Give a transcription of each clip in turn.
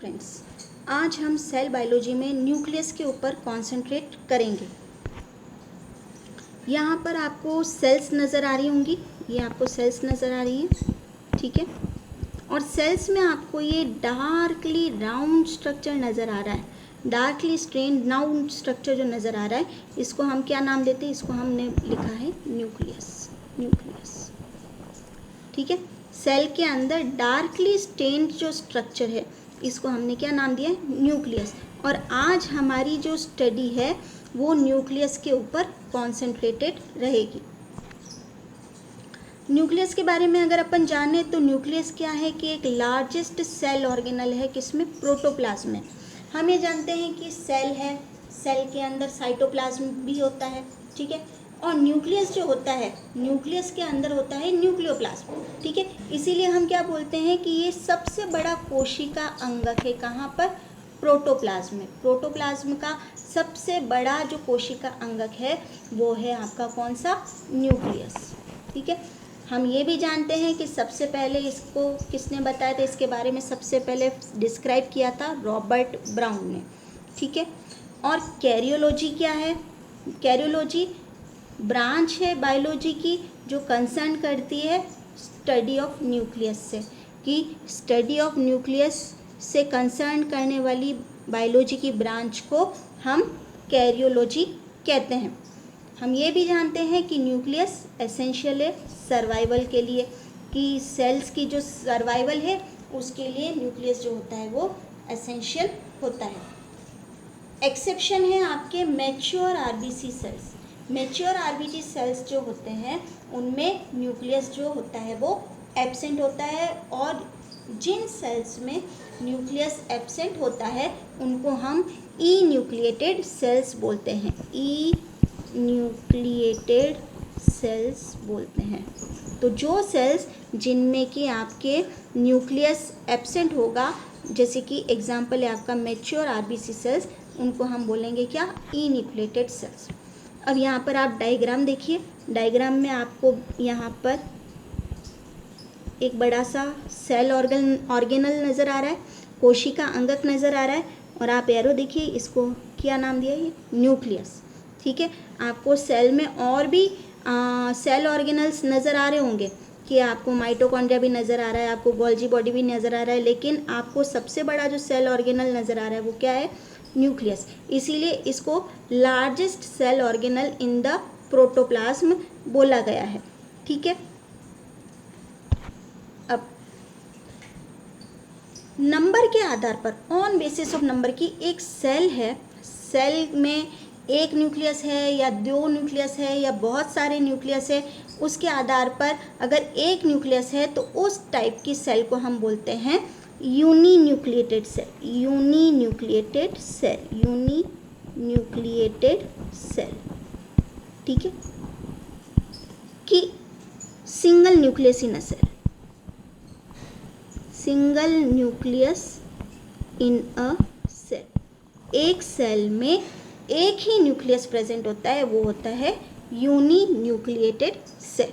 Friends, आज हम cell biology में न्यूक्लियस के ऊपर कॉन्सेंट्रेट करेंगे। यहाँ पर आपको सेल्स नज़र आ रही होंगी, ये आपको सेल्स नज़र आ रही हैं, ठीक है। और सेल्स में आपको ये डार्कली राउंड स्ट्रक्चर नज़र आ रहा है, डार्कली स्ट्रेन्ड राउंड स्ट्रक्चर जो नज़र आ रहा है, इसको हम क्या नाम देते हैं? इसको हमने लिखा है न्यूक्लियस, न्यूक्लियस, ठीक है। सेल के अंदर डार्कली स्टेन्ड जो स्ट्रक्चर है, इसको हमने क्या नाम दिया है? न्यूक्लियस। और आज हमारी जो स्टडी है वो न्यूक्लियस के ऊपर कॉन्सेंट्रेटेड रहेगी। न्यूक्लियस के बारे में अगर अपन जाने तो न्यूक्लियस क्या है कि एक लार्जेस्ट सेल ऑर्गेनल है, किसमें? प्रोटोप्लाज्म में। हम ये जानते हैं कि सेल है, सेल के अंदर साइटोप्लाज्म भी होता है, ठीक है। और न्यूक्लियस जो होता है, न्यूक्लियस के अंदर होता है न्यूक्लियोप्लाज्म, ठीक है। इसीलिए हम क्या बोलते हैं कि ये सबसे बड़ा कोशिका अंगक है। कहाँ पर? प्रोटोप्लाज्म में। प्रोटोप्लाज्म का सबसे बड़ा जो कोशिका अंगक है वो है आपका कौन सा? न्यूक्लियस, ठीक है। हम ये भी जानते हैं कि सबसे पहले इसको किसने बताया था? इसके बारे में सबसे पहले डिस्क्राइब किया था रॉबर्ट ब्राउन ने, ठीक है। और कैरियोलॉजी क्या है? कैरियोलॉजी ब्रांच है बायोलॉजी की जो कंसर्न करती है स्टडी ऑफ न्यूक्लियस से, कि स्टडी ऑफ न्यूक्लियस से कंसर्न करने वाली बायोलॉजी की ब्रांच को हम कैरियोलॉजी कहते हैं। हम ये भी जानते हैं कि न्यूक्लियस एसेंशियल है सर्वाइवल के लिए, कि सेल्स की जो सर्वाइवल है उसके लिए न्यूक्लियस जो होता है वो एसेंशियल होता है। एक्सेप्शन है आपके mature RBC cells. Mature RBC cells जो होते हैं उनमें न्यूक्लियस जो होता है वो एब्सेंट होता है, और जिन सेल्स में न्यूक्लियस एब्सेंट होता है उनको हम ई न्यूक्लिएटेड सेल्स बोलते हैं। ई न्यूक्लिएटेड सेल्स बोलते हैं। तो जो सेल्स जिनमें कि आपके न्यूक्लियस एब्सेंट होगा, जैसे कि एग्जांपल है आपका मैच्योर आरबीसी सेल्स, उनको हम बोलेंगे क्या? ई न्यूक्लिएटेड सेल्स। अब यहाँ पर आप डायग्राम देखिए, डायग्राम में आपको यहाँ पर एक बड़ा सा सेल ऑर्गेनल नज़र आ रहा है, कोशिका अंगक नज़र आ रहा है, और आप एरो देखिए, इसको क्या नाम दिया है? न्यूक्लियस, ठीक है। आपको सेल में और भी सेल ऑर्गेनल्स नज़र आ रहे होंगे कि आपको माइटोकॉन्ड्रिया भी नज़र आ रहा है, आपको गोल्जी बॉडी भी नज़र आ रहा है, लेकिन आपको सबसे बड़ा जो सेल ऑर्गेनल नज़र आ रहा है वो क्या है? न्यूक्लियस। इसीलिए इसको largest cell organelle in the protoplasm बोला गया है, ठीक है। अब नंबर के आधार पर, ऑन बेसिस ऑफ नंबर की एक सेल है, सेल में एक न्यूक्लियस है या दो न्यूक्लियस है या बहुत सारे न्यूक्लियस है, उसके आधार पर अगर एक न्यूक्लियस है तो उस टाइप की सेल को हम बोलते हैं uninucleated cell. Uninucleated cell, uninucleated cell, ठीक है, कि single nucleus in a cell, single nucleus in a cell. एक सेल में एक ही न्यूक्लियस प्रेजेंट होता है, वो होता है यूनी न्यूक्लिएटेड सेल।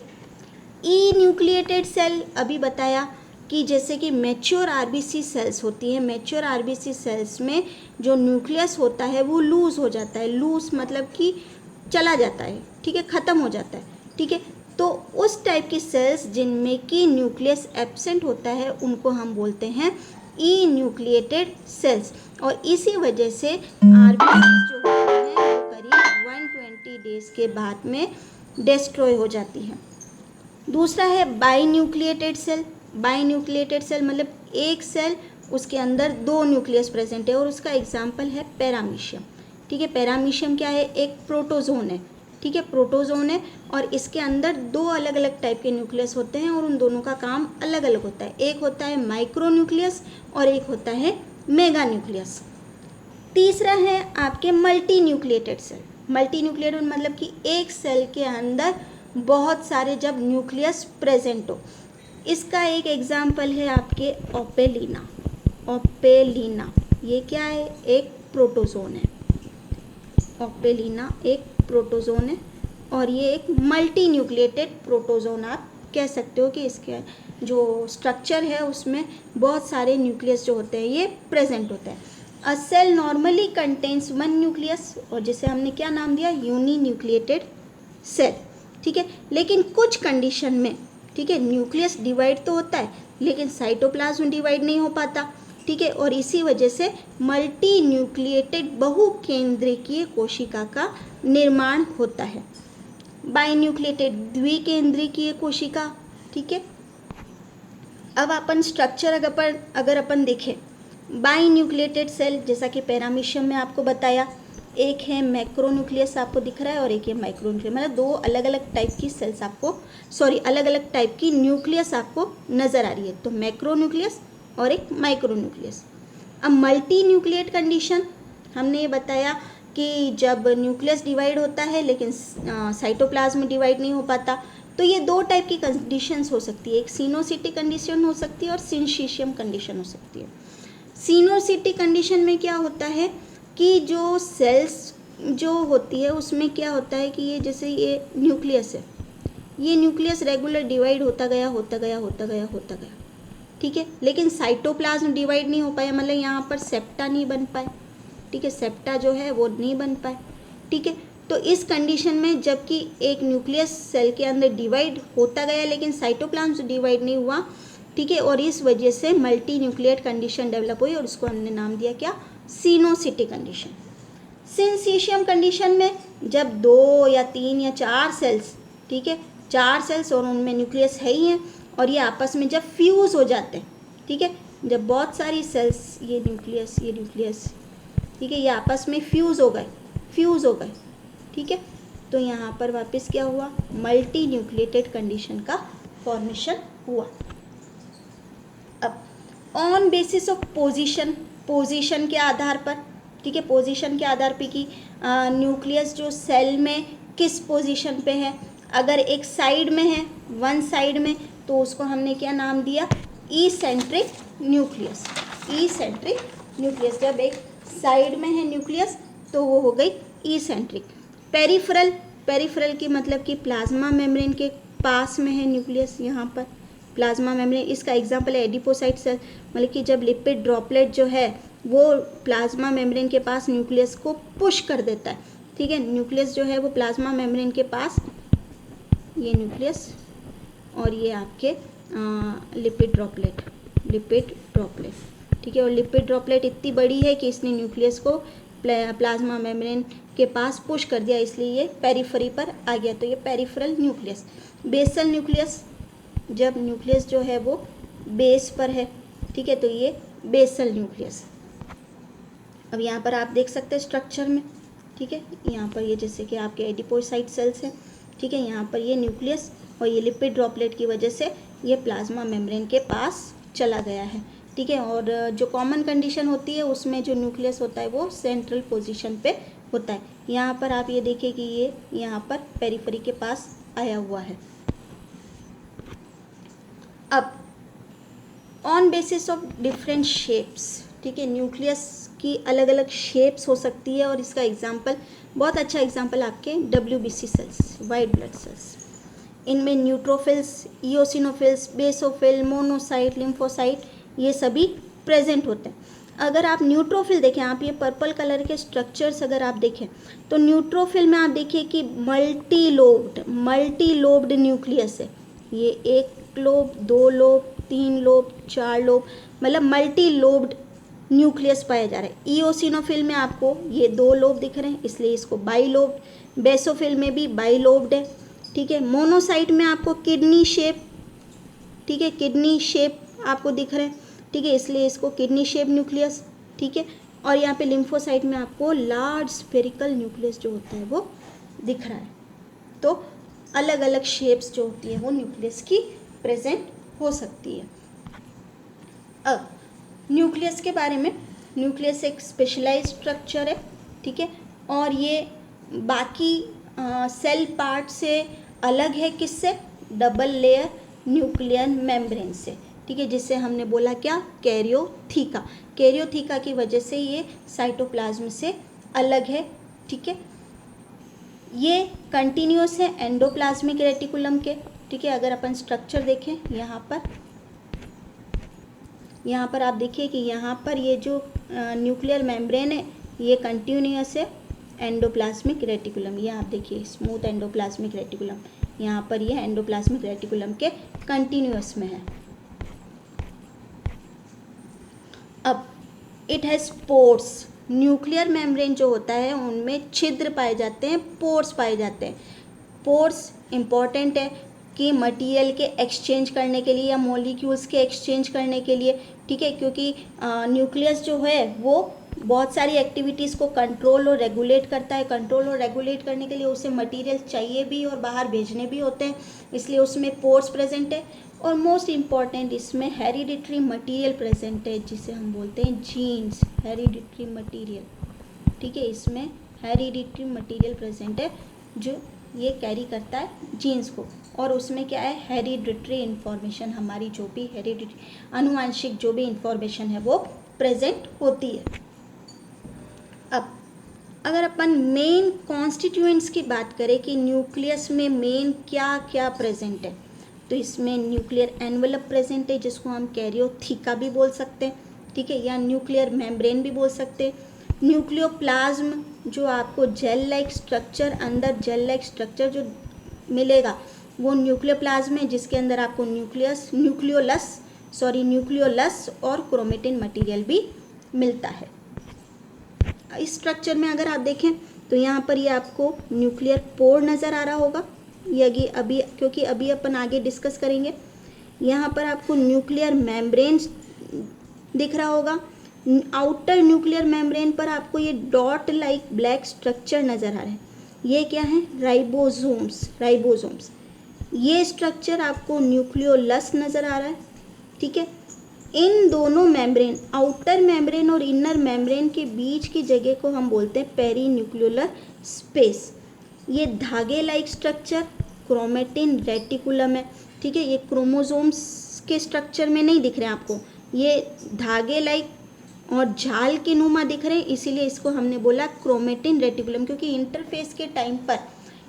ई न्यूक्लिएटेड सेल अभी बताया कि जैसे कि मैच्योर आरबीसी सेल्स होती हैं, मैच्योर आरबीसी सेल्स में जो न्यूक्लियस होता है वो लूज़ हो जाता है, लूज़ मतलब कि चला जाता है, ठीक है, ख़त्म हो जाता है, ठीक है। तो उस टाइप की सेल्स जिनमें कि न्यूक्लियस एब्सेंट होता है उनको हम बोलते हैं ई न्यूक्लिएटेड सेल्स। और इसी वजह से आरबीसी जो होती हैं वो करीब 120 डेज के बाद में डिस्ट्रॉय हो जाती है। दूसरा है binucleated cell. Binucleated cell मतलब एक सेल, उसके अंदर दो न्यूक्लियस प्रेजेंट है, और उसका एग्जाम्पल है पैरामीशियम, ठीक है। पैरामीशियम क्या है? एक प्रोटोजोन है, ठीक है, प्रोटोजोन है, और इसके अंदर दो अलग अलग टाइप के न्यूक्लियस होते हैं और उन दोनों का काम अलग अलग होता है। एक होता है माइक्रो न्यूक्लियस और एक होता है मेगा न्यूक्लियस। तीसरा है आपके multinucleated cell. Multinucleated मतलब कि एक सेल के अंदर बहुत सारे जब न्यूक्लियस प्रेजेंट हो। इसका एक एग्जाम्पल है आपके ओपेलिना। ओपेलिना ये क्या है? एक प्रोटोजोन है। ओपेलिना एक प्रोटोजोन है और ये एक मल्टी न्यूक्लिएटेड प्रोटोजोन आप कह सकते हो कि इसके जो स्ट्रक्चर है उसमें बहुत सारे न्यूक्लियस जो होते हैं ये प्रेजेंट होते हैं। A cell normally contains one nucleus, और जिसे हमने क्या नाम दिया, यूनी न्यूक्लिएटेड सेल, ठीक है। लेकिन कुछ कंडीशन में, ठीक है, न्यूक्लियस डिवाइड तो होता है लेकिन साइटोप्लाज्म डिवाइड नहीं हो पाता, ठीक है, और इसी वजह से मल्टी न्यूक्लिएटेड बहुकेंद्रकीय कोशिका का निर्माण होता है। बाइन्यूक्लिएटेड द्विकेंद्रकीय कोशिका, ठीक है। अब अपन स्ट्रक्चर अगर अपन देखें, बाइन्यूक्लिएटेड सेल जैसा कि पैरामीशियम में आपको बताया, एक है मैक्रोन्यूक्लियस आपको दिख रहा है और एक है माइक्रोन्यूक्लियस, मतलब दो अलग अलग टाइप की सेल्स आपको, अलग अलग टाइप की न्यूक्लियस आपको नज़र आ रही है, तो मैक्रोन्यूक्लियस और एक माइक्रोन्यूक्लियस। अब मल्टी न्यूक्लिएट कंडीशन हमने ये बताया कि जब न्यूक्लियस डिवाइड होता है लेकिन साइटोप्लाज्म डिवाइड नहीं हो पाता, तो ये दो टाइप की कंडीशंस हो सकती है, एक सिनोसिटिक कंडीशन हो सकती है और सिंचिशियम कंडीशन हो सकती है। सिनोसिटिक कंडीशन में क्या होता है कि जो सेल्स जो होती है उसमें क्या होता है कि ये जैसे ये न्यूक्लियस है, ये न्यूक्लियस रेगुलर डिवाइड होता गया, ठीक है, लेकिन साइटोप्लाज्म डिवाइड नहीं हो पाया, मतलब यहाँ पर सेप्टा नहीं बन पाए, ठीक है, सेप्टा जो है वो नहीं बन पाए, ठीक है। तो इस कंडीशन में जबकि एक न्यूक्लियस सेल के अंदर डिवाइड होता गया लेकिन साइटोप्लाज्म डिवाइड नहीं हुआ, ठीक है, और इस वजह से मल्टी न्यूक्लिएट कंडीशन डेवलप हुई और उसको हमने नाम दिया क्या, सिनोसिटिक कंडीशन। सिंचिशियम कंडीशन में जब 2 या 3 या 4 सेल्स, ठीक है, 4 सेल्स और उनमें न्यूक्लियस है ही हैं और ये आपस में जब फ्यूज़ हो जाते हैं, ठीक है, जब बहुत सारी सेल्स ये न्यूक्लियस, ठीक है, ये आपस में फ्यूज़ हो गए, ठीक है, तो यहाँ पर वापस क्या हुआ, मल्टी न्यूक्लिएटेड कंडीशन का फॉर्मेशन हुआ। अब ऑन बेसिस ऑफ पोजीशन के आधार पर, ठीक है, पोजीशन के आधार पे कि न्यूक्लियस जो सेल में किस पोजीशन पे है, अगर एक साइड में है, वन साइड में, तो उसको हमने क्या नाम दिया, इसेंट्रिक न्यूक्लियस। जब एक साइड में है न्यूक्लियस तो वो हो गई इसेंट्रिक। पेरिफेरल की मतलब कि प्लाज्मा मेम्ब्रेन के पास में है न्यूक्लियस, यहाँ पर प्लाज्मा मेम्ब्रेन, इसका एग्जांपल है एडिपोसाइट सेल, मतलब कि जब लिपिड ड्रॉपलेट जो है वो प्लाज्मा मेम्ब्रेन के पास न्यूक्लियस को पुश कर देता है, ठीक है, न्यूक्लियस जो है वो प्लाज्मा मेम्ब्रेन के पास, ये न्यूक्लियस और ये आपके लिपिड ड्रॉपलेट, ठीक है, और लिपिड ड्रॉपलेट इतनी बड़ी है कि इसने न्यूक्लियस को प्लाज्मा मेम्ब्रेन के पास पुश कर दिया, इसलिए ये पेरिफेरी पर आ गया, तो ये पेरिफेरल न्यूक्लियस। बेसल न्यूक्लियस, जब न्यूक्लियस जो है वो बेस पर है, ठीक है, तो ये बेसल न्यूक्लियस। अब यहाँ पर आप देख सकते हैं स्ट्रक्चर में, ठीक है, यहाँ पर ये जैसे कि आपके एडिपोसाइट सेल्स हैं, ठीक है, यहाँ पर ये न्यूक्लियस और ये लिपिड ड्रॉपलेट की वजह से ये प्लाज्मा मेम्ब्रेन के पास चला गया है, ठीक है, और जो कॉमन कंडीशन होती है उसमें जो न्यूक्लियस होता है वो सेंट्रल पोजीशन पे होता है। यहाँ पर आप ये देखिए कि ये यहाँ पर पेरिफेरी के पास आया हुआ है। अब on basis of different shapes, ठीक है, न्यूक्लियस की अलग अलग शेप्स हो सकती है और इसका एग्जांपल, बहुत अच्छा एग्जांपल आपके WBC cells, white blood cells, इनमें neutrophils, eosinophils, basophil, monocyte, lymphocyte, ये सभी प्रेजेंट होते हैं। अगर आप न्यूट्रोफिल देखें, आप ये पर्पल कलर के स्ट्रक्चर्स अगर आप देखें तो न्यूट्रोफिल में आप देखिए कि मल्टी लोब्ड न्यूक्लियस है, ये 1 लोब, 2 लोब, 3 लोब, 4 लोब, मतलब मल्टी लोब्ड न्यूक्लियस पाया जा रहा है। इओसिनोफिल में आपको ये 2 लोब दिख रहे हैं इसलिए इसको बाइलोब्ड, बेसोफिल में भी बाइलोब्ड है, ठीक है। मोनोसाइट में आपको किडनी शेप, ठीक है, किडनी शेप आपको दिख रहे हैं, ठीक है, इसलिए इसको किडनी शेप न्यूक्लियस, ठीक है, और यहाँ पे लिम्फोसाइट में आपको लार्ज स्फेरिकल न्यूक्लियस जो होता है वो दिख रहा है। तो अलग अलग शेप्स जो होती है वो न्यूक्लियस की प्रेजेंट हो सकती है। अब न्यूक्लियस के बारे में, न्यूक्लियस एक स्पेशलाइज्ड स्ट्रक्चर है, ठीक है, और ये बाकी सेल पार्ट से अलग है, किससे, डबल लेयर न्यूक्लियर मेम्ब्रेन से, ठीक है, जिससे हमने बोला क्या, कैरियोथीका की वजह से ये साइटोप्लाज्म से अलग है, ठीक है। ये कंटिन्यूस है एंडोप्लाज्मिक रेटिकुलम के, ठीक है, अगर अपन स्ट्रक्चर देखें यहाँ पर यहाँ पर आप देखिए कि यहाँ पर ये जो न्यूक्लियर मेम्ब्रेन है ये कंटिन्यूअस है एंडोप्लाज्मिक रेटिकुलम, ये आप देखिए स्मूथ एंडोप्लाज्मिक रेटिकुलम, यहाँ पर ये एंडोप्लाज्मिक रेटिकुलम के कंटिन्यूअस में है। अब it has pores, nuclear membrane जो होता है उनमें छिद्र पाए जाते हैं, पोर्स पाए जाते हैं। पोर्स इम्पॉर्टेंट है कि मटेरियल के एक्सचेंज करने के लिए या मॉलिक्यूल्स के एक्सचेंज करने के लिए, ठीक है, क्योंकि न्यूक्लियस जो है वो बहुत सारी एक्टिविटीज़ को कंट्रोल और रेगुलेट करता है। कंट्रोल और रेगुलेट करने के लिए उसे मटेरियल चाहिए भी और बाहर भेजने भी होते हैं, इसलिए उसमें पोर्स प्रेजेंट है। और मोस्ट इम्पॉर्टेंट इसमें हेरिडिटरी मटेरियल प्रेजेंट है जिसे हम बोलते हैं जीन्स, हेरिडिटरी मटेरियल, ठीक है, इसमें हेरिडिटरी मटेरियल प्रेजेंट है जो ये कैरी करता है जीन्स को। और उसमें क्या है, हेरिडिटरी इन्फॉर्मेशन, हमारी जो भी हेरिडिटरी आनुवांशिक जो भी इन्फॉर्मेशन है वो प्रेजेंट होती है। अब अगर अपन मेन कॉन्स्टिट्यूएंट्स की बात करें कि न्यूक्लियस में मेन क्या क्या प्रेजेंट है, तो इसमें न्यूक्लियर एनवेलप प्रेजेंट है जिसको हम कैरियोथीका भी बोल सकते हैं, ठीक है, या न्यूक्लियर मेम्ब्रेन भी बोल सकते हैं। न्यूक्लियोप्लाज्म जो आपको जेल लाइक स्ट्रक्चर, अंदर जेल लाइक स्ट्रक्चर जो मिलेगा वो न्यूक्लियोप्लाज्म है जिसके अंदर आपको न्यूक्लियोलस और क्रोमेटिन मटेरियल भी मिलता है। इस स्ट्रक्चर में अगर आप देखें तो यहाँ पर ये आपको न्यूक्लियर पोर नज़र आ रहा होगा, ये अभी क्योंकि अभी अपन आगे डिस्कस करेंगे। यहाँ पर आपको न्यूक्लियर मेम्ब्रेन दिख रहा होगा, आउटर न्यूक्लियर मेम्ब्रेन पर आपको ये डॉट लाइक ब्लैक स्ट्रक्चर नज़र आ रहा है, ये क्या है, राइबोसोम्स। ये स्ट्रक्चर आपको न्यूक्लियोलस नज़र आ रहा है, ठीक है। इन दोनों मेम्ब्रेन, आउटर मेम्ब्रेन और इनर मेम्ब्रेन के बीच की जगह को हम बोलते हैं पेरी न्यूक्लियोलर स्पेस। ये धागे लाइक स्ट्रक्चर क्रोमेटिन रेटिकुलम है, ठीक है, ये क्रोमोसोम्स के स्ट्रक्चर में नहीं दिख रहे हैं आपको, ये धागे लाइक और झाल के नुमा दिख रहे हैं, इसीलिए इसको हमने बोला क्रोमेटिन रेटिकुलम। क्योंकि इंटरफेस के टाइम पर,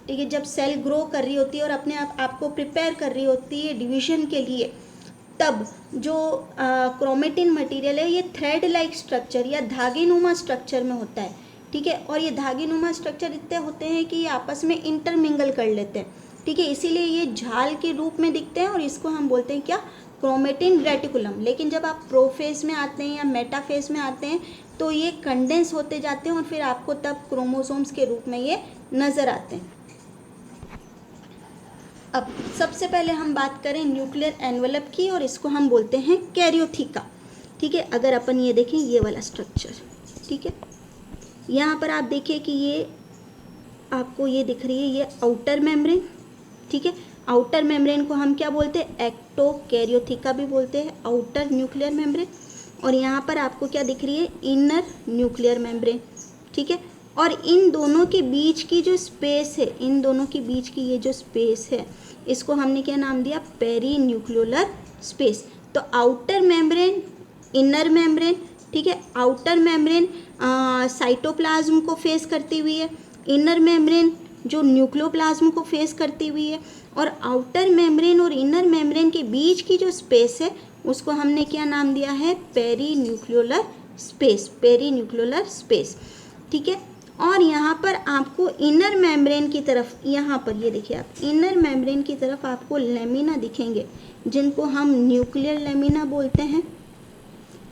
ठीक है, जब सेल ग्रो कर रही होती है और अपने आपको प्रिपेयर कर रही होती है डिवीजन के लिए, तब जो क्रोमेटिन मटेरियल है ये थ्रेड लाइक स्ट्रक्चर या धागे नुमा स्ट्रक्चर में होता है, ठीक है। और ये धागे नुमा स्ट्रक्चर इतने होते हैं कि ये आपस में इंटरमिंगल कर लेते हैं, ठीक है, इसीलिए ये झाल के रूप में दिखते हैं और इसको हम बोलते हैं क्या, क्रोमेटिन रेटिकुलम। लेकिन जब आप प्रोफेज में आते हैं या मेटाफेज में आते हैं तो ये कंडेंस होते जाते हैं और फिर आपको तब क्रोमोसोम्स के रूप में ये नज़र आते हैं। अब सबसे पहले हम बात करें न्यूक्लियर एनवेलप की और इसको हम बोलते हैं कैरियोथीका, ठीक है। अगर अपन ये देखें ये वाला स्ट्रक्चर, ठीक है, यहाँ पर आप देखिए कि ये आपको ये दिख रही है, ये आउटर मेम्ब्रेन, ठीक है। आउटर मेम्ब्रेन को हम क्या बोलते हैं, एक्टोकैरियोथीका भी बोलते हैं, आउटर न्यूक्लियर मेम्ब्रेन। और यहाँ पर आपको क्या दिख रही है, इनर न्यूक्लियर मेम्ब्रेन, ठीक है। और इन दोनों के बीच की जो स्पेस है, इन दोनों के बीच की ये जो स्पेस है, इसको हमने क्या नाम दिया, पेरी न्यूक्लियोलर स्पेस। तो आउटर मेम्ब्रेन, इनर मेम्ब्रेन, ठीक है, आउटर मेम्ब्रेन साइटोप्लाज्म को फेस करती हुई है, इनर मेम्ब्रेन जो न्यूक्लियोप्लाज्म को फेस करती हुई है, और आउटर मेम्ब्रेन और इनर मेम्ब्रेन के बीच की जो स्पेस है उसको हमने क्या नाम दिया है, perinucleolar space, perinucleolar space, ठीक है। और यहाँ पर आपको इनर मेम्ब्रेन की तरफ, यहाँ पर ये देखिए आप, इनर मेम्ब्रेन की तरफ आपको लेमिना दिखेंगे जिनको हम न्यूक्लियर लेमिना बोलते हैं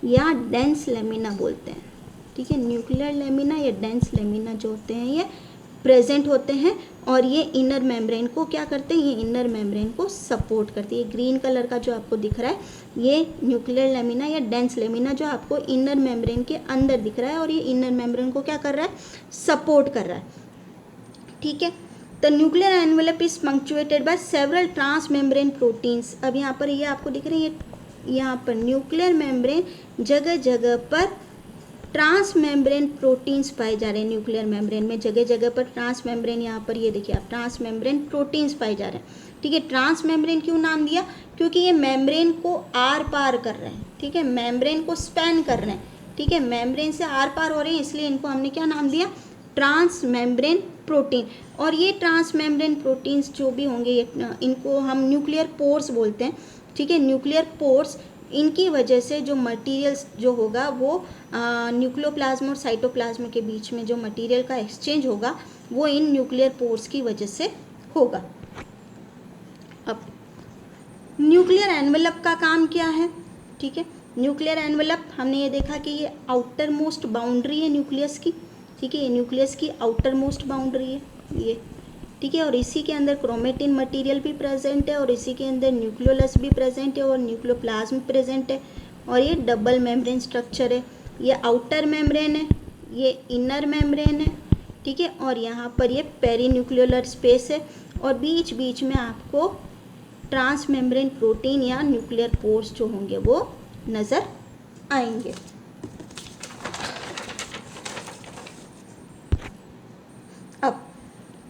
या डेंस लेमिना बोलते हैं, ठीक है। न्यूक्लियर लेमिना या डेंस लेमिना जो होते हैं ये प्रेजेंट होते हैं और ये इनर मेम्ब्रेन को क्या करते हैं, ये इनर मेम्ब्रेन को सपोर्ट करती है। ग्रीन कलर का जो आपको दिख रहा है ये न्यूक्लियर लेमिना या डेंस लेमिना जो आपको इनर मेम्ब्रेन के अंदर दिख रहा है और ये इनर मेम्ब्रेन को क्या कर रहा है, सपोर्ट कर रहा है, ठीक है। The nuclear envelope is punctuated by several transmembrane proteins. अब यहाँ पर ये आपको दिख रही है, यहाँ पर न्यूक्लियर मेम्ब्रेन जगह जगह पर ट्रांस मेम्ब्रेन प्रोटीन्स पाए जा रहे हैं। न्यूक्लियर मेम्ब्रेन में जगह जगह पर ट्रांस मेम्ब्रेन, यहाँ पर ये देखिए आप, ट्रांस मेम्ब्रेन प्रोटीन्स पाए जा रहे हैं, ठीक है। ट्रांस मेम्ब्रेन क्यों नाम दिया, क्योंकि ये मेम्ब्रेन को आर पार कर रहे हैं, ठीक है, मेम्ब्रेन को स्पैन कर रहे हैं, ठीक है, मेम्ब्रेन से आर पार हो रहे हैं, इसलिए इनको हमने क्या नाम दिया, ट्रांस मेम्ब्रेन प्रोटीन। और ये ट्रांस मेम्ब्रेन प्रोटीन्स जो भी होंगे ये इनको हम न्यूक्लियर पोर्स बोलते हैं, ठीक है। न्यूक्लियर पोर्स इनकी वजह से जो मटेरियल्स जो होगा वो न्यूक्लियोप्लाज्म और साइटोप्लाज्म के बीच में जो मटेरियल का एक्सचेंज होगा वो इन न्यूक्लियर पोर्स की वजह से होगा। अब न्यूक्लियर एनवेलप का काम क्या है? ठीक है, न्यूक्लियर एनवेलप हमने ये देखा कि ये आउटर मोस्ट बाउंड्री है न्यूक्लियस की। ठीक है, ये न्यूक्लियस की आउटर मोस्ट बाउंड्री है ये। ठीक है, और इसी के अंदर क्रोमेटिन मटेरियल भी प्रेजेंट है और इसी के अंदर न्यूक्लियोलस भी प्रेजेंट है और न्यूक्लियोप्लाज्म प्रेजेंट है और ये डबल मेम्ब्रेन स्ट्रक्चर है। ये आउटर मेम्ब्रेन है, ये इनर मेम्ब्रेन है। ठीक है, और यहाँ पर ये पेरीन्यूक्लियोलर स्पेस है और बीच बीच में आपको ट्रांस मेम्ब्रेन प्रोटीन या न्यूक्लियर पोर्स जो होंगे वो नज़र आएंगे। अब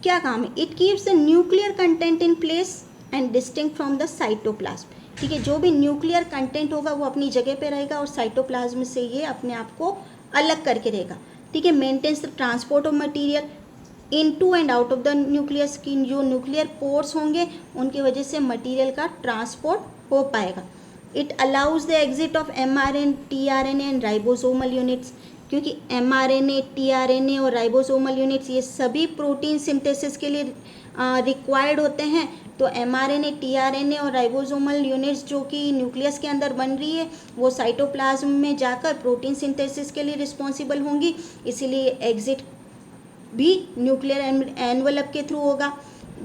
क्या काम है? It keeps the nuclear content in place and distinct from the cytoplasm. ठीक है, जो भी न्यूक्लियर कंटेंट होगा वो अपनी जगह पे रहेगा और साइटोप्लाज्म से ये अपने आप को अलग करके रहेगा। ठीक है, maintains the transport of material into and out of the nucleus की जो न्यूक्लियर पोर्स होंगे उनकी वजह से मटेरियल का ट्रांसपोर्ट हो पाएगा। It allows the exit of mRNA, tRNA and ribosomal units, क्योंकि mRNA, tRNA और राइबोसोमल यूनिट्स ये सभी प्रोटीन सिंथेसिस के लिए रिक्वायर्ड होते हैं। तो mRNA, tRNA और राइबोसोमल यूनिट्स जो कि न्यूक्लियस के अंदर बन रही है वो साइटोप्लाज्म में जाकर प्रोटीन सिंथेसिस के लिए रिस्पॉन्सिबल होंगी, इसीलिए एग्जिट भी न्यूक्लियर एनवेलप के थ्रू होगा।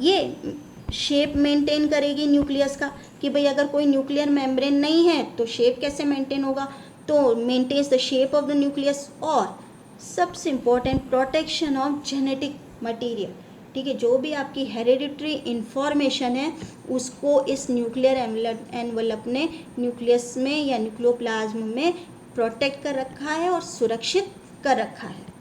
ये शेप मेंटेन करेगी न्यूक्लियस का कि भाई अगर कोई न्यूक्लियर मेम्ब्रेन नहीं है तो शेप कैसे मेंटेन होगा, तो maintains the shape of the nucleus. और सबसे important, protection of genetic material. ठीक है, जो भी आपकी हेरिडिटरी इंफॉर्मेशन है उसको इस न्यूक्लियर एनवेलप ने न्यूक्लियस में या न्यूक्लियोप्लाज्म में प्रोटेक्ट कर रखा है और सुरक्षित कर रखा है।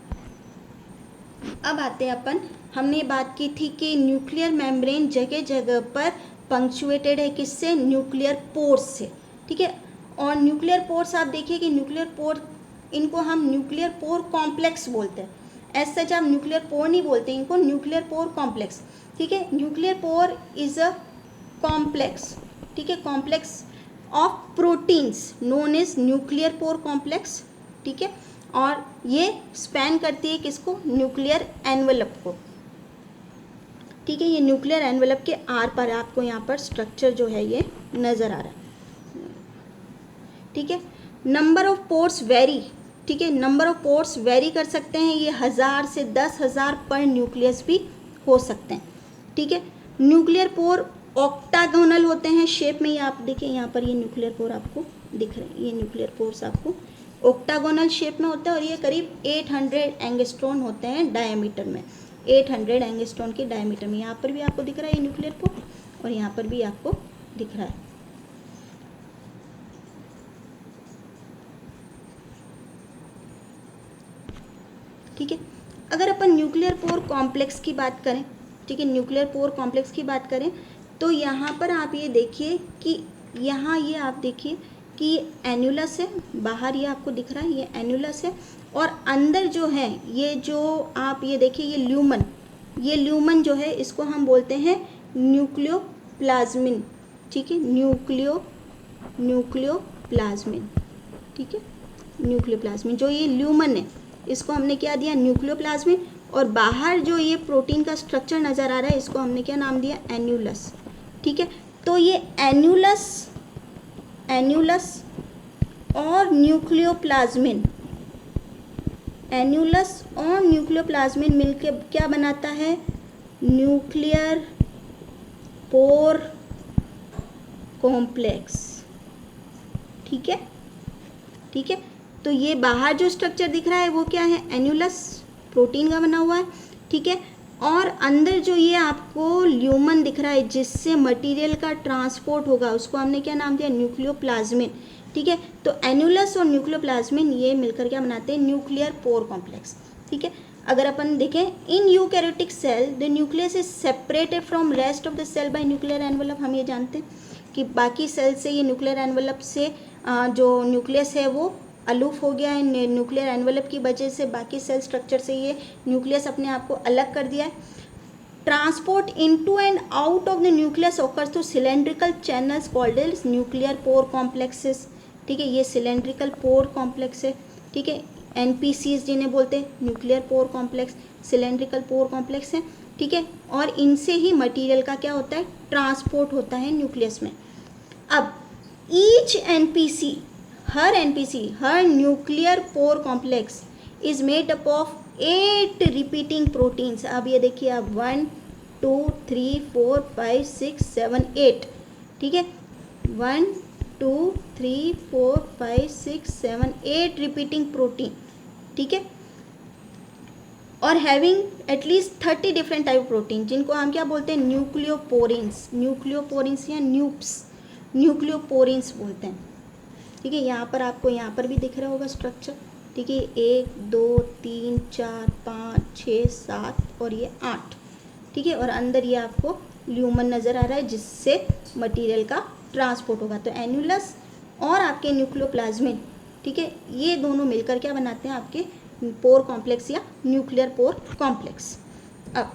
अब आते हैं अपन, हमने बात की थी कि न्यूक्लियर मेम्ब्रेन जगह जगह पर पंक्चुएटेड है किससे? न्यूक्लियर पोर्स से। ठीक है, और न्यूक्लियर पोर्स आप देखिए कि न्यूक्लियर पोर, इनको हम न्यूक्लियर पोर कॉम्प्लेक्स बोलते हैं। एज सच आप न्यूक्लियर पोर नहीं बोलते, इनको न्यूक्लियर पोर कॉम्प्लेक्स। ठीक है, nuclear pore is a complex. ठीक है, complex of proteins known as nuclear pore complex. ठीक है, और ये स्पैन करती है किसको? न्यूक्लियर एनवेलप को। ठीक है, ये न्यूक्लियर एनवेलप के आर पर आपको यहाँ पर स्ट्रक्चर जो है ये नज़र आ रहा है। ठीक है, नंबर ऑफ पोर्स वेरी। ठीक है, नंबर ऑफ पोर्स वेरी कर सकते हैं, ये 1000 से 10,000 पर न्यूक्लियस भी हो सकते हैं। ठीक है, न्यूक्लियर पोर ऑक्टागोनल होते हैं शेप में। ये आप देखिए यहाँ पर ये न्यूक्लियर पोर आपको दिख रहे हैं, ये न्यूक्लियर पोर्स आपको ऑक्टागोनल शेप में होता है और ये करीब 800 एंगस्ट्रॉन होते हैं डायमीटर में। 800 एंगस्ट्रॉन के डायमीटर में। यहाँ पर भी आपको दिख रहा है ये न्यूक्लियर पोर और यहाँ पर भी आपको दिख रहा है। ठीक है, अगर अपन न्यूक्लियर पोर कॉम्प्लेक्स की बात करें, ठीक है, न्यूक्लियर पोर कॉम्प्लेक्स की बात करें तो यहाँ पर आप ये देखिए कि यहाँ ये आप देखिए कि ये एन्युलस है, बाहर ये आपको दिख रहा है ये एन्युलस है और अंदर जो है ये जो आप ये देखिए ये ल्यूमन, ये ल्यूमन जो है इसको हम बोलते हैं न्यूक्लियोप्लाज्मिन। ठीक है, न्यूक्लियोप्लाज्मिन। ठीक है, न्यूक्लियोप्लाज्मिन जो ये ल्यूमन है इसको हमने क्या दिया? न्यूक्लियोप्लाज्मिन। और बाहर जो ये प्रोटीन का स्ट्रक्चर नज़र आ रहा है इसको हमने क्या नाम दिया? एन्युलस। ठीक है, तो ये एन्युलस और न्यूक्लियोप्लाज्मिन, एन्युलस और न्यूक्लियोप्लाज्मिन मिलकर क्या बनाता है? Nuclear pore complex. ठीक है, ठीक है, तो ये बाहर जो स्ट्रक्चर दिख रहा है वो क्या है? एन्युलस, प्रोटीन का बना हुआ है। ठीक है, और अंदर जो ये आपको ल्यूमन दिख रहा है जिससे मटेरियल का ट्रांसपोर्ट होगा उसको हमने क्या नाम दिया? न्यूक्लियोप्लाज्मिन। ठीक है, तो एन्युलस और न्यूक्लियोप्लाज्मिन ये मिलकर क्या बनाते हैं? Nuclear pore complex. ठीक है, अगर अपन देखें in eukaryotic cell the nucleus is separated from rest of the cell by nuclear envelope. हम ये जानते हैं कि बाकी सेल से ये न्यूक्लियर एनवेलप से जो न्यूक्लियस है वो अलूफ हो गया है। न्यूक्लियर एनवेलप की वजह से बाकी सेल स्ट्रक्चर से ये न्यूक्लियस अपने आप को अलग कर दिया है। Transport into and out of the nucleus occurs through cylindrical channels called as nuclear pore complexes. ठीक है, ये सिलेंड्रिकल पोर कॉम्प्लेक्स है, ठीक है, NPCs जिन्हें बोलते हैं nuclear pore complex, cylindrical pore complex है, ठीक है, और इनसे ही मटेरियल का क्या होता है, ट्रांसपोर्ट होता है न्यूक्लियस में। अब each NPC, her nuclear pore complex is made up of 8 repeating proteins. अब ये देखिए, अब 1 2 3 4 5 6 7 8, ठीक है, 1 2 3 4 5 6 7 8 रिपीटिंग प्रोटीन, ठीक है, और having at least 30 different type protein, जिनको हम क्या बोलते हैं, न्यूक्लियोपोरिन्स या न्यूक्लियोपोरिन्स बोलते हैं, ठीक है। यहाँ पर आपको यहाँ पर भी दिख रहा होगा स्ट्रक्चर, ठीक है, 1 2 3 4 5 6 7 और ये 8, ठीक है, और अंदर ये आपको ल्यूमन नज़र आ रहा है जिससे मटेरियल का ट्रांसपोर्ट होगा। तो एन्युलस और आपके न्यूक्लियोप्लाज्मिन, ठीक है, ये दोनों मिलकर क्या बनाते हैं, आपके पोर कॉम्प्लेक्स या न्यूक्लियर पोर कॉम्प्लेक्स। अब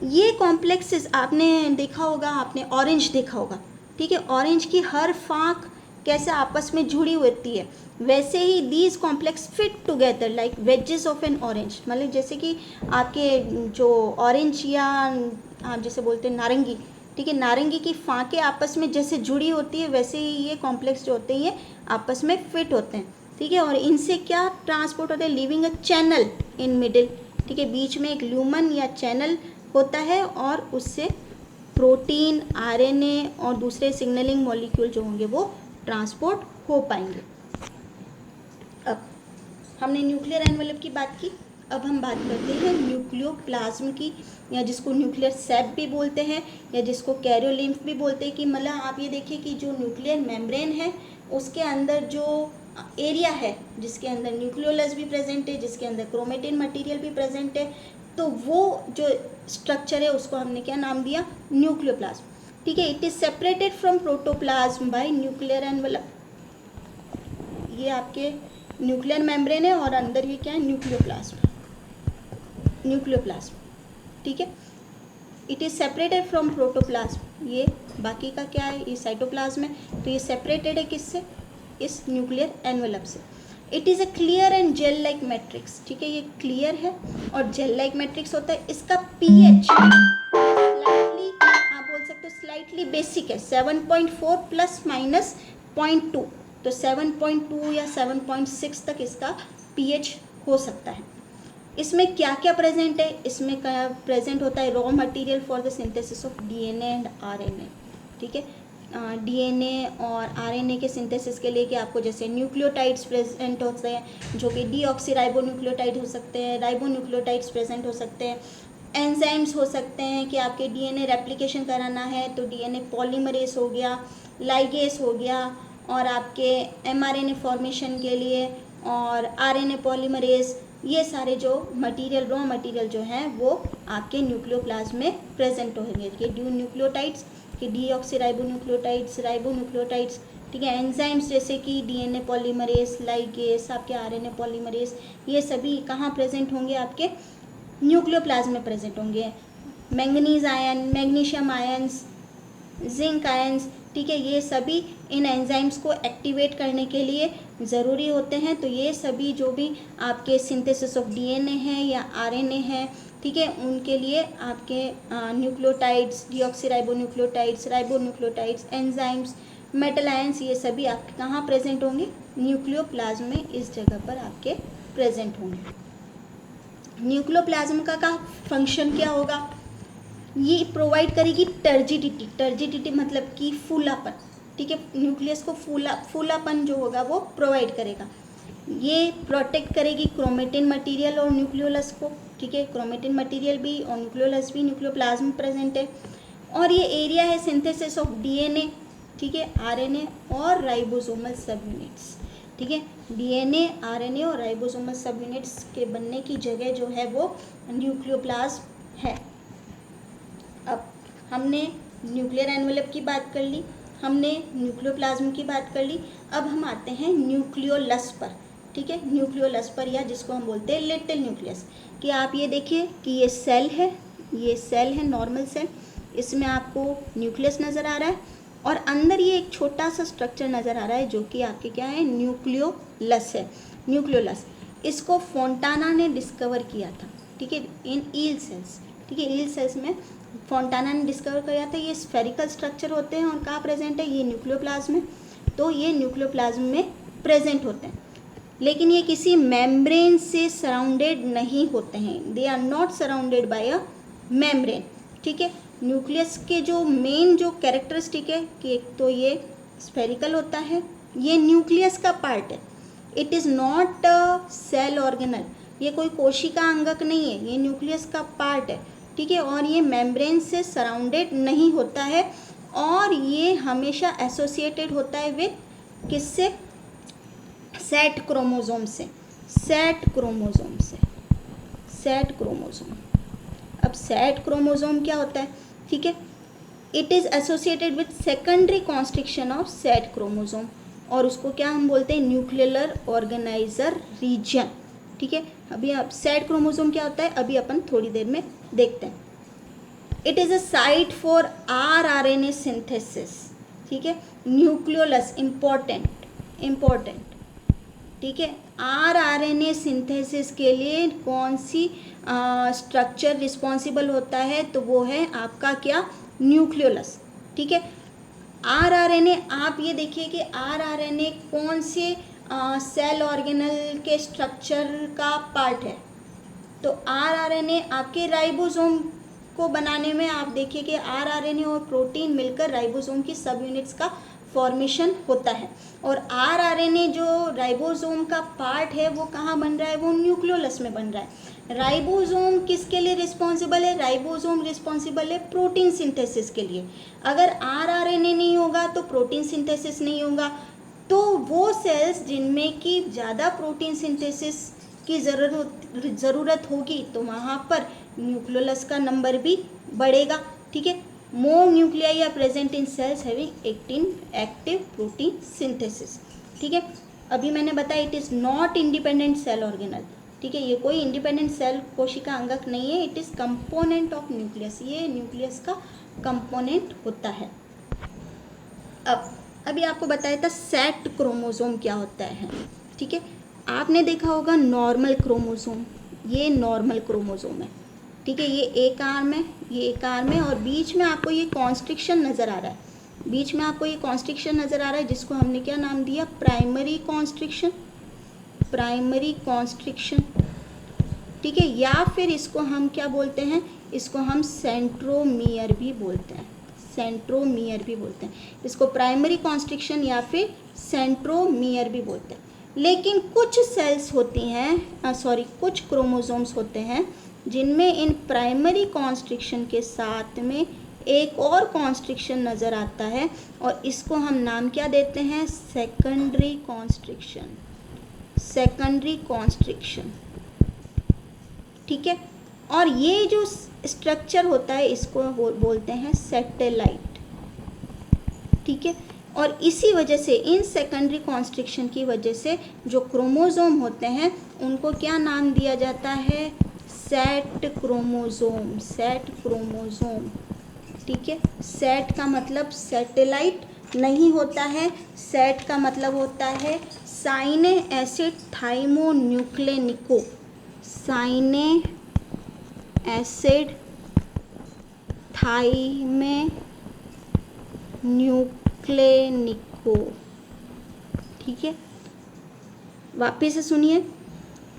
ये कॉम्प्लेक्सेस आपने देखा होगा, आपने ऑरेंज देखा होगा, ठीक है, ऑरेंज की हर फाँक कैसे आपस में जुड़ी होती है, वैसे ही these complex fit together like wedges of an orange. मतलब जैसे कि आपके जो ऑरेंज या आप जैसे बोलते हैं नारंगी, ठीक है, नारंगी की फाँकें आपस में जैसे जुड़ी होती है, वैसे ही ये कॉम्प्लेक्स जो होते हैं ये आपस में फिट होते हैं, ठीक है, और इनसे क्या ट्रांसपोर्ट होता है, living a channel in middle, ठीक है, बीच में एक ल्यूमन या चैनल होता है और उससे प्रोटीन, RNA और दूसरे सिग्नलिंग मॉलिक्यूल जो होंगे वो ट्रांसपोर्ट हो पाएंगे। अब हमने न्यूक्लियर एनवेलप की बात की, अब हम बात करते हैं न्यूक्लियोप्लाज्म की, या जिसको न्यूक्लियर सेप भी बोलते हैं या जिसको कैरियोलिम्फ भी बोलते हैं। कि मतलब आप ये देखिए कि जो न्यूक्लियर मेम्ब्रेन है उसके अंदर जो एरिया है जिसके अंदर न्यूक्लियोलस भी प्रेजेंट है, जिसके अंदर क्रोमेटिन मटेरियल भी प्रेजेंट है, तो वो जो स्ट्रक्चर है उसको हमने क्या नाम दिया, न्यूक्लियोप्लाज्म, ठीक है। It is separated from protoplasm bye nuclear envelope. ये आपके न्यूक्लियर मेम्ब्रेन है और अंदर ये क्या है, न्यूक्लियोप्लाज्म, ठीक है। It is separated from protoplasm, ये बाकी का क्या है, ये साइटोप्लाज्म है, तो ये सेपरेटेड है किससे, इस न्यूक्लियर एनवेलप से। It is a clear and gel like matrix, ठीक है, ये क्लियर है और जेल लाइक मैट्रिक्स होता है। इसका pH स्लाइटली, आप बोल सकते हो स्लाइटली बेसिक है, 7.4 प्लस माइनस 0.2, तो 7.2 या 7.6 तक इसका pH हो सकता है। इसमें क्या क्या प्रेजेंट है, इसमें क्या प्रेजेंट होता है, raw material for the synthesis of DNA and RNA, ठीक है, DNA और RNA के सिंथेसिस के लिए कि आपको जैसे न्यूक्लियोटाइड्स प्रेजेंट होते हैं जो कि डीऑक्सीराइबोन्यूक्लियोटाइड हो सकते हैं, राइबोन्यूक्लियोटाइड्स प्रेजेंट हो सकते हैं, एंजाइम्स हो सकते हैं कि आपके DNA रेप्लिकेशन कराना है तो DNA पॉलीमरेज हो गया, लाइगेस हो गया, और आपके mRNA फॉर्मेशन के लिए और RNA पॉलीमरेज, ये सारे जो मटेरियल, रॉ मटेरियल जो हैं वो आपके न्यूक्लियोप्लाज्म में प्रेजेंट होंगे, कि ड्यू न्यूक्लियोटाइड्स, कि डीऑक्सीराइबोन्यूक्लियोटाइड्स, राइबोन्यूक्लियोटाइड्स, ठीक है, एंजाइम्स जैसे कि DNA पॉलीमरेज, लाइगेस, आपके RNA पॉलीमरेज, ये सभी कहाँ प्रेजेंट होंगे, आपके न्यूक्लियोप्लाज्म में प्रेजेंट होंगे। Manganese ion, magnesium ions, zinc ions, ठीक है, ये सभी इन एंजाइम्स को एक्टिवेट करने के लिए ज़रूरी होते हैं। तो ये सभी जो भी आपके सिंथेसिस ऑफ DNA है या RNA है, ठीक है, उनके लिए आपके nucleotides, deoxyribonucleotides, ribonucleotides, enzymes, metal ions, ये सभी आपके कहाँ प्रेजेंट होंगे, न्यूक्लियोप्लाज्म में, इस जगह पर आपके प्रेजेंट होंगे। न्यूक्लियोप्लाज्म का फंक्शन क्या होगा, ये प्रोवाइड करेगी टर्जिडिटी, टर्जिडिटी मतलब कि फूलापन, ठीक है, न्यूक्लियस को फूलापन जो होगा वो प्रोवाइड करेगा। ये प्रोटेक्ट करेगी क्रोमेटिन मटेरियल और न्यूक्लियोलस को, ठीक है, क्रोमेटिन मटेरियल भी और न्यूक्लियोलस भी न्यूक्लियोप्लाज्म में प्रेजेंट है। और ये एरिया है सिंथेसिस ऑफ DNA, ठीक है, RNA और राइबोसोमल सब यूनिट्स, ठीक है, DNA, RNA और राइबोसोमल सब यूनिट्स के बनने की जगह जो है वो न्यूक्लियोप्लाज्म है। अब हमने न्यूक्लियर एनवेलप की बात कर ली, हमने न्यूक्लियोप्लाज्म की बात कर ली, अब हम आते हैं न्यूक्लियोलस पर, ठीक है, न्यूक्लियोलस पर, या जिसको हम बोलते हैं लिटिल न्यूक्लियस। कि आप ये देखिए कि ये सेल है, ये सेल है, नॉर्मल सेल, इसमें आपको न्यूक्लियस नज़र आ रहा है, और अंदर ये एक छोटा सा स्ट्रक्चर नज़र आ रहा है जो कि आपके क्या है, न्यूक्लियोलस है, न्यूक्लियोलस। इसको फोंटाना ने डिस्कवर किया था, ठीक है, इन ईल सेल्स, ठीक है, ईल सेल्स में फोंटाना ने डिस्कवर किया था। ये स्फेरिकल स्ट्रक्चर होते हैं और कहाँ प्रेजेंट है, ये न्यूक्लियोप्लाज्म में, तो ये न्यूक्लियोप्लाज्म में प्रेजेंट होते हैं, लेकिन ये किसी मेम्ब्रेन से सराउंडेड नहीं होते हैं, they are not surrounded by a membrane, ठीक है। न्यूक्लियस के जो मेन जो कैरेक्टरिस्टिक है कि एक तो ये स्फेरिकल होता है, ये न्यूक्लियस का पार्ट है, it is not a cell organelle, ये कोई कोशिका अंगक नहीं है, ये न्यूक्लियस का पार्ट है, ठीक है, और ये मेम्ब्रेन से सराउंडेड नहीं होता है, और ये हमेशा एसोसिएटेड होता है विद किससे, सेट क्रोमोसोम से, सेट क्रोमोसोम से, सेट क्रोमोसोम। अब सेट क्रोमोसोम क्या होता है, ठीक है, it is associated with secondary constriction of set chromosome, और उसको क्या हम बोलते हैं, न्यूक्लियर ऑर्गेनाइजर रीजन, ठीक है। अभी आप सेट क्रोमोसोम क्या होता है अभी अपन थोड़ी देर में देखते हैं। It is a site for RNA synthesis, ठीक है, न्यूक्लियोलस इम्पोर्टेंट, ठीक है, RNA सिंथेसिस के लिए कौन सी स्ट्रक्चर रिस्पॉन्सिबल होता है, तो वो है आपका क्या, न्यूक्लियोलस, ठीक है। RNA, आप ये देखिए कि RNA कौन से सेल ऑर्गेनल के स्ट्रक्चर का पार्ट है, तो RNA आपके राइबोसोम को बनाने में आप देखिए कि RNA और प्रोटीन मिलकर राइबोसोम की सब यूनिट्स का फॉर्मेशन होता है, और RNA जो राइबोसोम का पार्ट है वो कहाँ बन रहा है, वो न्यूक्लियोलस में बन रहा है। राइबोसोम किसके लिए रिस्पॉन्सिबल है, राइबोसोम रिस्पॉन्सिबल है प्रोटीन सिंथेसिस के लिए। अगर RNA नहीं होगा तो प्रोटीन सिंथेसिस नहीं होगा, तो वो सेल्स जिनमें कि ज़्यादा प्रोटीन सिंथेसिस की ज़रूरत होगी तो वहाँ पर न्यूक्लियोलस का नंबर भी बढ़ेगा, ठीक है। More nuclei are present in cells having active protein synthesis, ठीक है। अभी मैंने बताया it is not independent cell organelle, ठीक है, ये कोई इंडिपेंडेंट सेल कोशिका अंगक नहीं है, it is component of nucleus, ये न्यूक्लियस का कंपोनेंट होता है। अभी आपको बताया था सेट क्रोमोसोम क्या होता है, ठीक है। आपने देखा होगा नॉर्मल क्रोमोसोम, ये नॉर्मल क्रोमोसोम है, ठीक है, ये एक आर्म है, ये एक आर्म है, और बीच में आपको ये कॉन्स्ट्रिक्शन नज़र आ रहा है, बीच में आपको ये कॉन्स्ट्रिक्शन नज़र आ रहा है जिसको हमने क्या नाम दिया, प्राइमरी कॉन्स्ट्रिक्शन, प्राइमरी कॉन्स्ट्रिक्शन, ठीक है, या फिर इसको हम क्या बोलते हैं, इसको हम सेंट्रोमियर भी बोलते हैं, सेंट्रोमियर भी बोलते हैं, इसको प्राइमरी कॉन्स्ट्रिक्शन या फिर सेंट्रोमियर भी बोलते हैं। लेकिन कुछ सेल्स होती हैं, कुछ क्रोमोसोम्स होते हैं जिनमें इन प्राइमरी कॉन्स्ट्रिक्शन के साथ में एक और कॉन्स्ट्रिक्शन नज़र आता है, और इसको हम नाम क्या देते हैं, सेकेंडरी कॉन्स्ट्रिक्शन, सेकेंडरी कॉन्स्ट्रिक्शन, ठीक है। और ये जो स्ट्रक्चर होता है इसको बोलते हैं सैटेलाइट, ठीक है। और इसी वजह से इन सेकेंडरी कॉन्स्ट्रिक्शन की वजह से जो क्रोमोसोम होते हैं उनको क्या नाम दिया जाता है, सेट क्रोमोसोम, सेट क्रोमोसोम, ठीक है। सेट का मतलब सैटेलाइट नहीं होता है, सेट का मतलब होता है साइने एसिड थाइमोन्यूक्लेनिको, साइने एसिड थाइमोन्यूक्लेनिको, ठीक है। वापिस से सुनिए,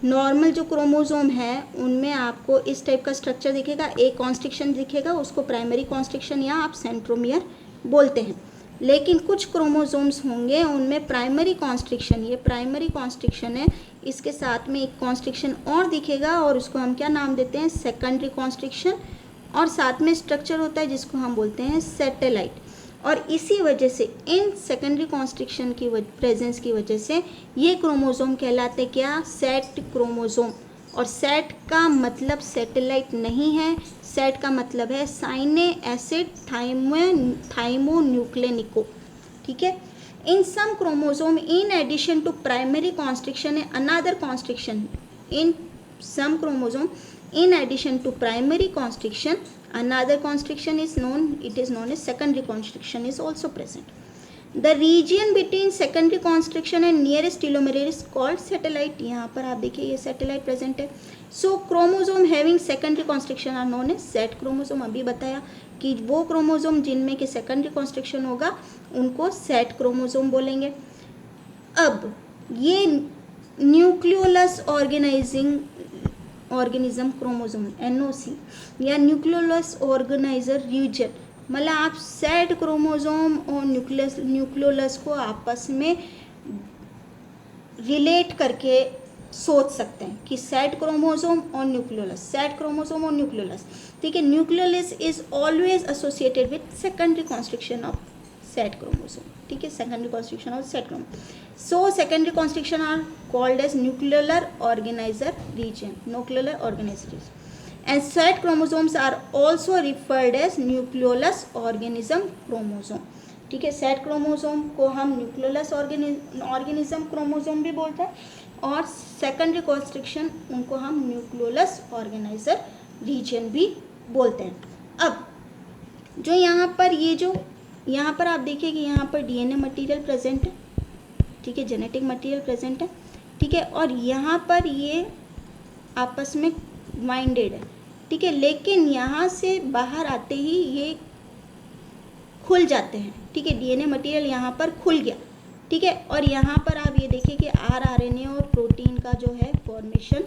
नॉर्मल जो क्रोमोसोम है उनमें आपको इस टाइप का स्ट्रक्चर दिखेगा, एक कॉन्स्ट्रिक्शन दिखेगा, उसको प्राइमरी कॉन्स्ट्रिक्शन या आप सेंट्रोमियर बोलते हैं। लेकिन कुछ क्रोमोसोम्स होंगे उनमें प्राइमरी कॉन्स्ट्रिक्शन, ये प्राइमरी कॉन्स्ट्रिक्शन है, इसके साथ में एक कॉन्स्ट्रिक्शन और दिखेगा और उसको हम क्या नाम देते हैं, सेकेंडरी कॉन्स्ट्रिक्शन, और साथ में स्ट्रक्चर होता है जिसको हम बोलते हैं सैटेलाइट। और इसी वजह से इन सेकेंडरी कॉन्स्ट्रिक्शन की प्रेजेंस की वजह से ये क्रोमोसोम कहलाते क्या, सेट क्रोमोसोम। और सेट का मतलब सैटेलाइट नहीं है, सेट का मतलब है साइने एसिड थाइमोन्यूक्लेनिको, ठीक है। In some chromosome in addition to primary constriction another constriction, in some chromosome In addition to primary constriction, another constriction is known, it is known as secondary constriction is also present. The region between secondary constriction and nearest telomere is called satellite. यहाँ पर आप देखिए ये satellite present है. So chromosome having secondary constriction are known as Z chromosome. अभी बताया कि वो क्रोमोसोम जिनमें कि secondary constriction होगा उनको Z chromosome बोलेंगे. अब ये न्यूक्लियोलस ऑर्गेनिज्म क्रोमोसोम NOC या न्यूक्लियोलस ऑर्गेनाइजर रीजन, मतलब आप Z क्रोमोसोम और न्यूक्लियोलस को आपस में रिलेट करके सोच सकते हैं कि Z क्रोमोसोम और न्यूक्लियोलस, Z क्रोमोसोम और न्यूक्लियोलस, ठीक है. Nucleolus is always associated with secondary constriction of Z chromosome, ठीक है, secondary constriction of Z chromosome. So secondary constriction are called as nuclear organizer region, nuclear organizer region. And Z chromosomes are also referred as nucleolus organism chromosome. ठीक है, Z chromosome को हम nucleolus organism chromosome भी बोलते हैं और secondary constriction उनको हम न्यूक्लियोलस ऑर्गेनाइजर रीजन भी बोलते हैं. अब जो यहाँ पर आप देखिए कि यहाँ पर DNA मटेरियल प्रेजेंट है, ठीक है, जेनेटिक मटेरियल प्रेजेंट है, ठीक है, और यहाँ पर ये आपस में वाइंडेड है, ठीक है, लेकिन यहाँ से बाहर आते ही ये खुल जाते हैं, ठीक है, DNA मटेरियल यहाँ पर खुल गया, ठीक है, और यहाँ पर आप ये देखिए कि RNA और प्रोटीन का जो है फॉर्मेशन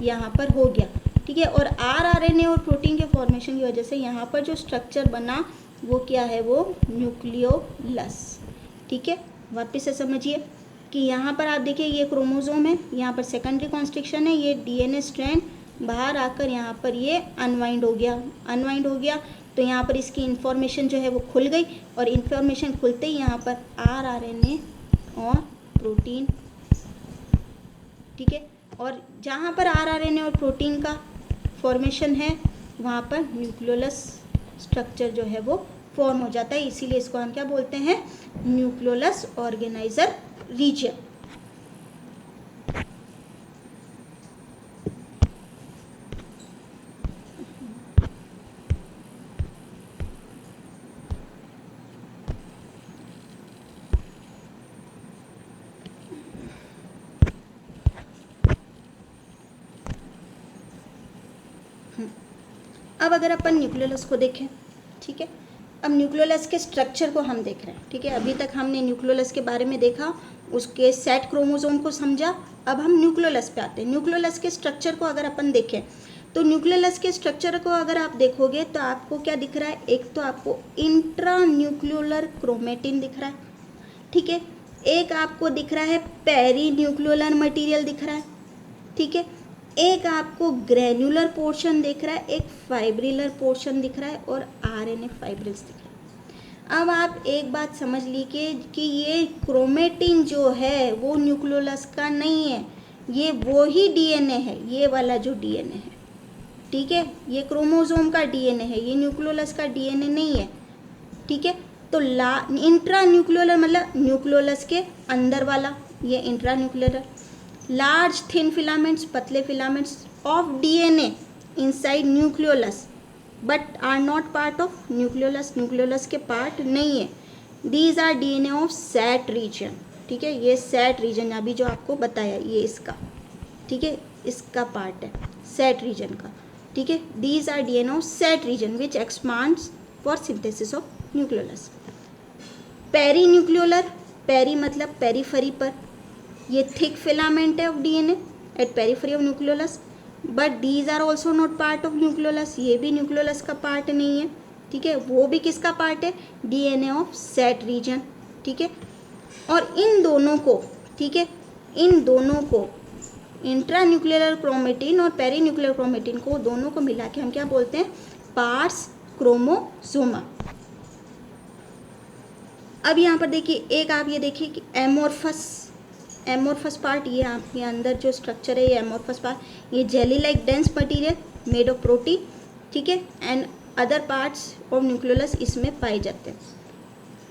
यहाँ पर हो गया, ठीक है, और RNA और प्रोटीन के फॉर्मेशन की वजह से यहाँ पर जो स्ट्रक्चर बना वो क्या है, वो न्यूक्लियोलस, ठीक है. वापस से समझिए कि यहाँ पर आप देखिए ये क्रोमोसोम है, यहाँ पर सेकेंडरी कॉन्स्ट्रिक्शन है, ये DNA स्ट्रैंड बाहर आकर यहाँ पर ये अनवाइंड हो गया, तो यहाँ पर इसकी इन्फॉर्मेशन जो है वो खुल गई और इन्फॉर्मेशन खुलते ही यहाँ पर RNA और प्रोटीन, ठीक है, और जहाँ पर RNA और प्रोटीन का फॉर्मेशन है वहाँ पर न्यूक्लियोलस स्ट्रक्चर जो है वो फॉर्म हो जाता है, इसीलिए इसको हम क्या बोलते हैं, न्यूक्लियोलस ऑर्गेनाइजर रीजन. अब अगर अपन न्यूक्लियोलस को देखें, ठीक है, अब न्यूक्लियोलस के स्ट्रक्चर को हम देख रहे हैं, ठीक है, अभी तक हमने न्यूक्लियोलस के बारे में देखा, उसके सेट क्रोमोसोम को समझा, अब हम न्यूक्लियोलस पे आते हैं. न्यूक्लियोलस के स्ट्रक्चर को अगर अपन देखें तो न्यूक्लियोलस के स्ट्रक्चर को अगर आप देखोगे तो आपको क्या दिख रहा है, एक तो आपको इंट्रा न्यूक्लियोलर क्रोमेटिन दिख रहा है, ठीक है, एक आपको दिख रहा है पेरी न्यूक्लियोलर मटीरियल दिख रहा है, ठीक है, एक आपको ग्रेन्युलर पोर्शन दिख रहा है, एक फाइब्रिलर पोर्शन दिख रहा है और RNA फाइब्रिल्स दिख रहा है. अब आप एक बात समझ लीजिए कि ये क्रोमेटिन जो है वो न्यूक्लियोलस का नहीं है, ये वो ही DNA है, ये वाला जो DNA है, ठीक है, ये क्रोमोसोम का DNA है, ये न्यूक्लियोलस का DNA नहीं है, ठीक है. तो इंट्रा न्यूक्लियोलर मतलब न्यूक्लियोलस के अंदर वाला, ये intra nucleolar. Large thin filaments, पतले filaments of DNA inside nucleolus but are not part of nucleolus, nucleolus के पार्ट नहीं है. These are DNA of sat region, ठीक है, ये सैट रीजन अभी जो आपको बताया ये इसका, ठीक है, इसका पार्ट है सैट रीजन का, ठीक है. These are DNA of sat region which expands for synthesis of nucleolus. Perinucleolar, peri मतलब पेरीफरी पर, ये थिक फिलामेंट है of DNA at periphery of nucleolus, but these are also not part of nucleolus, ये भी nucleolus का part नहीं है, ठीक है, वो भी किसका पार्ट है, DNA ऑफ सैट रीजन, ठीक है. और इन दोनों को, ठीक है, इन दोनों को इंट्रा न्यूक्लियर क्रोमेटिन और पेरी न्यूक्लियर क्रोमेटिन को दोनों को मिला के हम क्या बोलते हैं, पार्स क्रोमोसोमा. अब यहाँ पर देखिए एक आप ये देखिए कि एमोर्फस पार्ट, ये आपके अंदर जो स्ट्रक्चर है ये एमोर्फस पार्ट, ये jelly like dense material made of protein, ठीक है, and other parts of nucleolus इसमें पाए जाते हैं.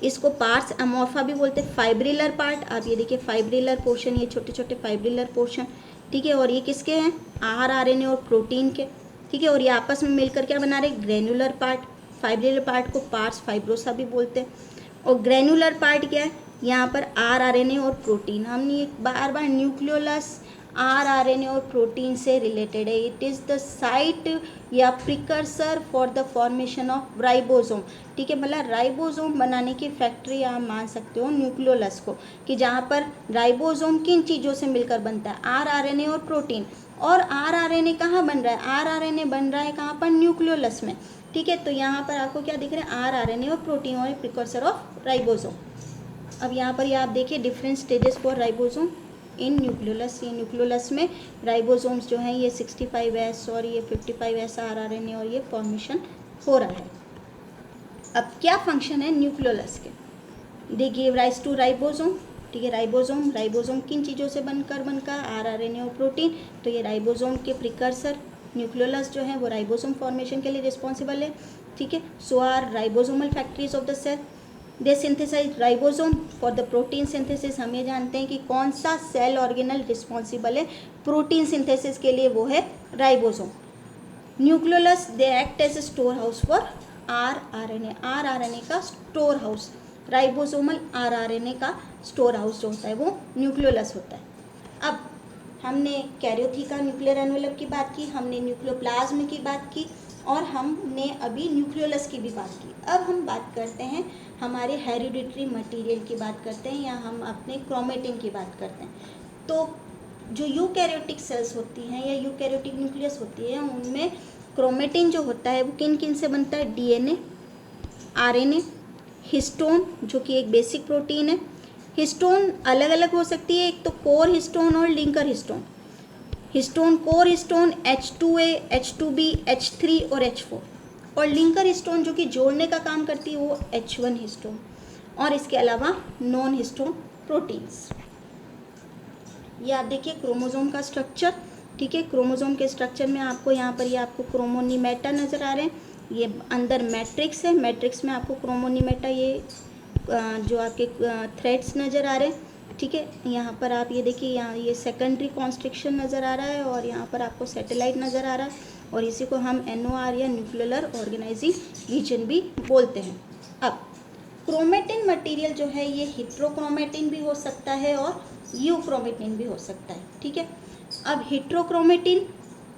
इसको पार्ट्स अमोर्फा भी बोलते हैं. फाइब्रिलर पार्ट, आप ये देखिए फाइब्रिलर पोर्शन, ये छोटे छोटे फाइब्रिलर पोर्शन, ठीक है, और ये किसके हैं, RNA और प्रोटीन के, ठीक है, और ये आपस में मिलकर क्या बना रहे, ग्रेनुलर पार्ट। फाइब्रिलर पार्ट को पार्स फाइब्रोसा भी बोलते हैं। और ग्रेनुलर पार्ट क्या है, यहाँ पर आरआरएनए और प्रोटीन, हमने बार बार न्यूक्लियोलस आरआरएनए और प्रोटीन से रिलेटेड है। इट इज़ द साइट या precursor for the formation of ribosome. ठीक है, मतलब राइबोसोम बनाने की फैक्ट्री आप मान सकते हो न्यूक्लियोलस को, कि जहाँ पर राइबोसोम किन चीज़ों से मिलकर बनता है, आरआरएनए और प्रोटीन। और आरआरएनए कहाँ बन रहा है, आरआरएनए बन रहा है कहाँ पर, न्यूक्लियोलस में। ठीक है, तो यहाँ पर आपको क्या दिख रहा है, आरआरएनए और प्रोटीन और प्रिकर्सर ऑफ राइबोसोम। अब यहाँ पर ये आप देखिए different stages for ribosome in nucleolus. ये न्यूक्लियोलस में राइबोसोम्स जो हैं ये 65S और ये 55S आरआरएनए और ये फॉर्मेशन हो रहा है। अब क्या फंक्शन है न्यूक्लियोलस के, they give rise to ribosome. ठीक है, राइबोसोम किन चीज़ों से बनकर आरआरएनए और प्रोटीन। तो ये राइबोसोम के प्रिकर्सर न्यूक्लियोलस जो है वो राइबोसोम फॉर्मेशन के लिए रिस्पॉन्सिबल है। ठीक है, so are ribosomal factories of the cell. They synthesize ribosome for the protein synthesis. हम ये जानते हैं कि कौन सा सेल ऑर्गेनल रिस्पॉन्सिबल है प्रोटीन सिंथेसिस के लिए, वो है ribosome. Nucleolus they act as a storehouse for rRNA. RRNA का स्टोर हाउस, राइबोसोमल आरआरएनए का स्टोर हाउस जो होता है वो न्यूक्लियोलस होता है। अब हमने कैरियोथिका न्यूक्लियर एनवेलप की बात की, हमने न्यूक्लियोप्लाज्म की बात की, और हमने अभी न्यूक्लियोलस की भी बात की। अब हम बात करते हैं हमारे हेरिडिटरी मटेरियल की बात करते हैं, या हम अपने क्रोमेटिन की बात करते हैं। तो जो यूकैरियोटिक सेल्स होती हैं या यूकैरियोटिक न्यूक्लियस होती है, उनमें क्रोमेटिन जो होता है वो किन किन से बनता है, डीएनए, आरएनए, हिस्टोन जो कि एक बेसिक प्रोटीन है। हिस्टोन अलग अलग हो सकती है, एक तो कोर हिस्टोन और linker histone. Histone, core histone H2A, H2B, H3 और H4, और लिंकर हिस्टोन जो कि जोड़ने का काम करती है वो H1 हिस्टोन, और इसके अलावा नॉन हिस्टोन प्रोटीन्स। ये आप देखिए क्रोमोसोम का स्ट्रक्चर। ठीक है, क्रोमोसोम के स्ट्रक्चर में आपको यहाँ पर ये आपको क्रोमोनीमेटा नज़र आ रहे हैं, ये अंदर मैट्रिक्स है, मैट्रिक्स में आपको क्रोमोनीमेटा ये जो आपके थ्रेड्स नज़र आ रहे हैं। ठीक है, यहाँ पर आप ये देखिए, यहाँ ये सेकेंडरी कॉन्स्ट्रिक्शन नज़र आ रहा है, और यहाँ पर आपको सैटेलाइट नज़र आ रहा है, और इसी को हम NOR या न्यूक्लियर ऑर्गेनाइजिंग रीजन भी बोलते हैं। अब क्रोमेटिन मटेरियल जो है ये हेट्रोक्रोमेटिन भी हो सकता है और यूक्रोमेटिन भी हो सकता है। ठीक है, अब हेट्रोक्रोमेटिन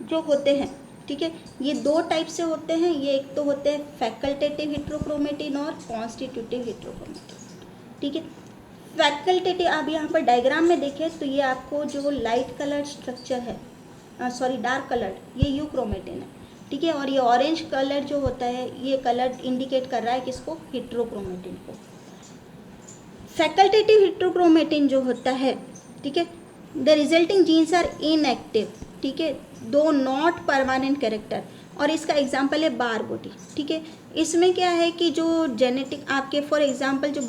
जो होते हैं, ठीक है, ये दो टाइप से होते हैं। ये एक तो होते हैं फैकल्टेटिव हेट्रोक्रोमेटिन और कॉन्स्टिट्यूटिव हेट्रोक्रोमेटिन। ठीक है, फैकल्टेटिव आप यहाँ पर डायग्राम में देखें तो ये आपको जो लाइट कलर स्ट्रक्चर है, डार्क कलर, ये यूक्रोमेटिन है। ठीक है, और ये ऑरेंज कलर जो होता है ये कलर इंडिकेट कर रहा है किसको, हेट्रोक्रोमेटिन को। फैकल्टेटिव हेट्रोक्रोमेटिन जो होता है, ठीक है, the resulting genes are inactive. ठीक है, दो नॉट परमानेंट कैरेक्टर, और इसका एग्जाम्पल है बार बॉडी। ठीक है, इसमें क्या है कि जो जेनेटिक आपके फॉर एग्जांपल जो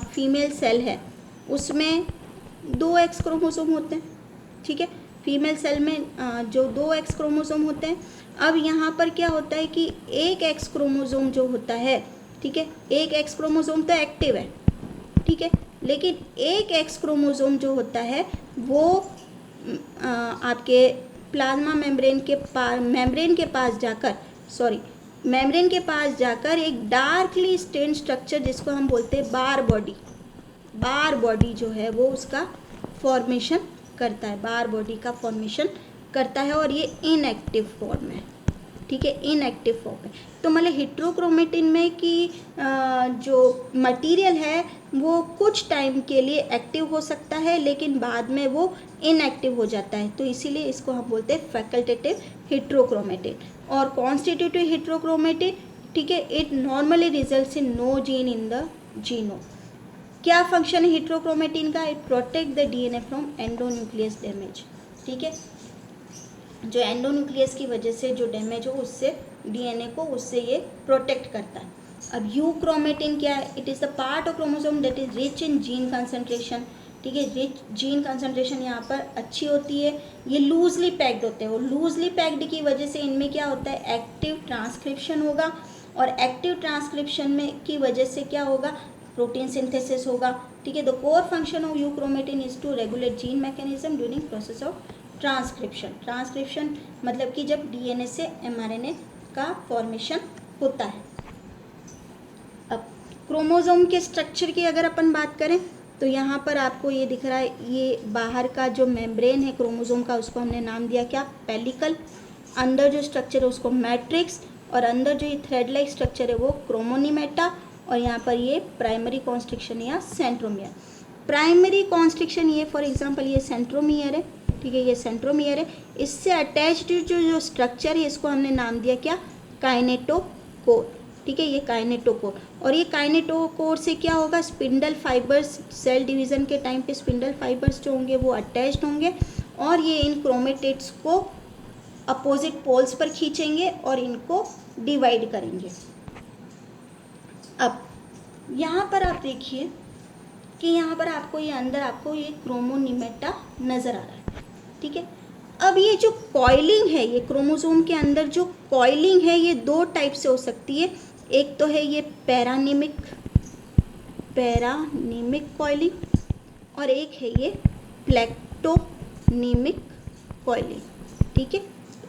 फीमेल सेल है उसमें 2 एक्स क्रोमोसोम होते हैं। ठीक है, फीमेल सेल में जो 2 एक्स क्रोमोसोम होते हैं। अब यहाँ पर क्या होता है कि एक एक्स क्रोमोसोम जो होता है, ठीक है, एक एक्स क्रोमोसोम तो एक्टिव है, ठीक है, लेकिन एक एक्स क्रोमोसोम जो होता है वो आपके प्लाज्मा मेम्ब्रेन के पास जाकर एक डार्कली स्टेन स्ट्रक्चर जिसको हम बोलते हैं बार बॉडी जो है वो उसका फॉर्मेशन करता है, बार बॉडी का फॉर्मेशन करता है, और ये इनएक्टिव फॉर्म है। ठीक है, इनएक्टिव फॉर्म है। तो मतलब हेट्रोक्रोमेटिन में कि जो मटेरियल है वो कुछ टाइम के लिए एक्टिव हो सकता है लेकिन बाद में वो इनएक्टिव हो जाता है, तो इसीलिए इसको हम बोलते हैं फैकल्टेटिव हेट्रोक्रोमेटिन। और कॉन्स्टिट्यूटिव हेट्रोक्रोमेटिन, ठीक है, it normally results in no gene in the genome. क्या फंक्शन है हेट्रोक्रोमेटिन का, it protect the DNA from endonuclease damage. ठीक है, जो एंडोन्यूक्लियस की वजह से जो डैमेज हो उससे डीएनए को उससे ये प्रोटेक्ट करता है। अब यूक्रोमेटिन क्या है, it is the part of chromosome that is rich in gene concentration. ठीक है, रिच जीन कंसंट्रेशन यहाँ पर अच्छी होती है। ये लूजली पैक्ड होते हैं, और लूजली पैक्ड की वजह से इनमें क्या होता है, एक्टिव ट्रांसक्रिप्शन होगा, और एक्टिव ट्रांसक्रिप्शन में की वजह से क्या होगा, प्रोटीन सिंथेसिस होगा। ठीक है, the core function of euchromatin is to regulate gene mechanism during process of transcription मतलब कि जब डीएनए से एमआरएनए का फॉर्मेशन होता है। अब क्रोमोसोम के स्ट्रक्चर की अगर अपन बात करें तो यहाँ पर आपको ये दिख रहा है, ये बाहर का जो मेम्ब्रेन है क्रोमोसोम का उसको हमने नाम दिया क्या, पेलिकल। अंदर जो स्ट्रक्चर है उसको मैट्रिक्स, और अंदर जो ये थ्रेड लाइक स्ट्रक्चर है वो क्रोमोनीमेटा, और यहाँ पर ये प्राइमरी कॉन्स्ट्रिक्शन या सेंट्रोमियर। प्राइमरी कॉन्स्ट्रिक्शन ये फॉर एग्जांपल ये सेंट्रोमियर है, ठीक है, ये सेंट्रोमियर है। इससे अटैच्ड जो स्ट्रक्चर है इसको हमने नाम दिया क्या, काइनेटोकोर, ठीक है, ये काइनेटोकोर। और ये काइनेटोकोर से क्या होगा, स्पिंडल फाइबर्स, सेल डिवीज़न के टाइम पे स्पिंडल फाइबर्स जो होंगे वो अटैच्ड होंगे, और ये इन क्रोमेटिड्स को अपोजिट पोल्स पर खींचेंगे और इनको डिवाइड करेंगे। अब यहाँ पर आप देखिए कि यहाँ पर आपको ये अंदर आपको ये क्रोमोनीमेटा नज़र आ रहा है, ठीक है। अब ये जो कॉइलिंग है, ये क्रोमोसोम के अंदर जो कॉइलिंग है ये दो टाइप से हो सकती है। एक तो है ये पैरानिमिक कॉइलिंग, और एक है ये प्लेक्टोनिमिक कॉइलिंग, ठीक है।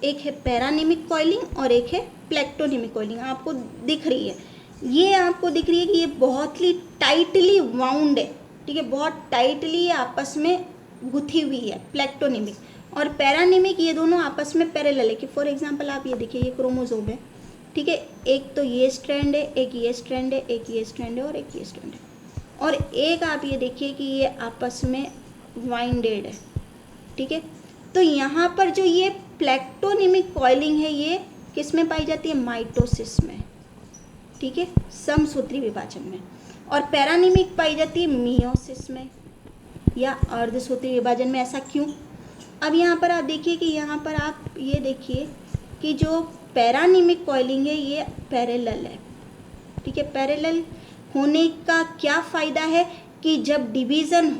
एक है पैरानिमिक कॉइलिंग और एक है प्लेक्टोनिमिक कॉइलिंग। आपको दिख रही है, ये आपको दिख रही है कि ये बहुत ही टाइटली वाउंड है, ठीक है, बहुत टाइटली आपस में गुथी हुई है प्लेक्टोनिमिक। और पैरानिमिक ये दोनों आपस में पैरेलल है कि फॉर एग्जांपल आप ये देखिए, ये क्रोमोसोम है, ठीक है, एक तो ये स्ट्रैंड है, एक ये स्ट्रैंड है, एक ये स्ट्रैंड है और एक ये स्ट्रैंड है, और एक आप ये देखिए कि ये आपस में वाइंडेड है, ठीक है। तो यहाँ पर जो ये प्लेक्टोनिमिक कॉइलिंग है ये किस में पाई जाती है, माइटोसिस में, ठीक है, समसूत्री विभाजन में। और पैरानिमिक पाई जाती है मियोसिस में या अर्धसूत्री विभाजन में। ऐसा क्यों? अब यहाँ पर आप देखिए कि यहाँ पर आप ये देखिए कि जो पैरानिमिक कॉइलिंग है ये पैरेलल है, ठीक है। पैरेलल होने का क्या फ़ायदा है कि जब डिवीज़न